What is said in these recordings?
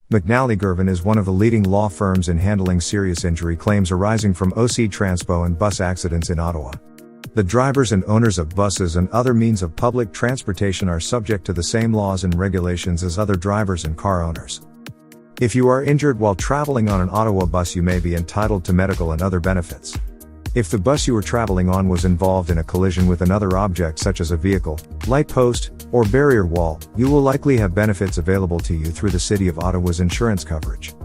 McNally Gervan is one of the leading law firms in handling serious injury claims arising from OC Transpo and bus accidents in Ottawa. The drivers and owners of buses and other means of public transportation are subject to the same laws and regulations as other drivers and car owners. If you are injured while traveling on an Ottawa bus, you may be entitled to medical and other benefits. If the bus you were traveling on was involved in a collision with another object such as a vehicle, light post, or barrier wall, you will likely have benefits available to you through the City of Ottawa's insurance coverage.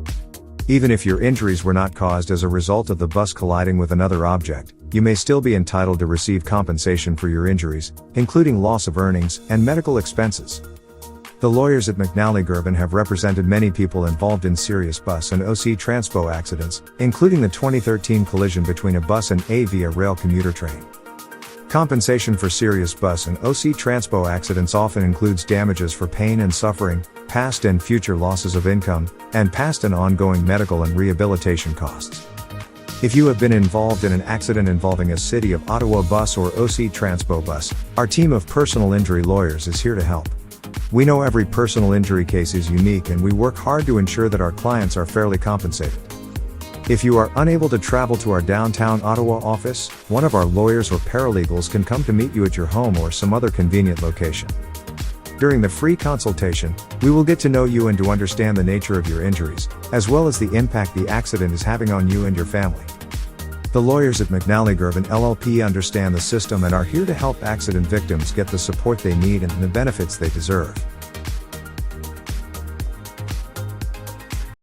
Even if your injuries were not caused as a result of the bus colliding with another object, you may still be entitled to receive compensation for your injuries, including loss of earnings and medical expenses. The lawyers at McNally Gervan have represented many people involved in serious bus and OC Transpo accidents, including the 2013 collision between a bus and a via rail commuter train. Compensation for serious bus and OC Transpo accidents often includes damages for pain and suffering, past and future losses of income, and past and ongoing medical and rehabilitation costs. If you have been involved in an accident involving a City of Ottawa bus or OC Transpo bus, our team of personal injury lawyers is here to help. We know every personal injury case is unique, and we work hard to ensure that our clients are fairly compensated. If you are unable to travel to our downtown Ottawa office, one of our lawyers or paralegals can come to meet you at your home or some other convenient location. During the free consultation, we will get to know you and to understand the nature of your injuries, as well as the impact the accident is having on you and your family. The lawyers at McNally Gervan LLP understand the system and are here to help accident victims get the support they need and the benefits they deserve.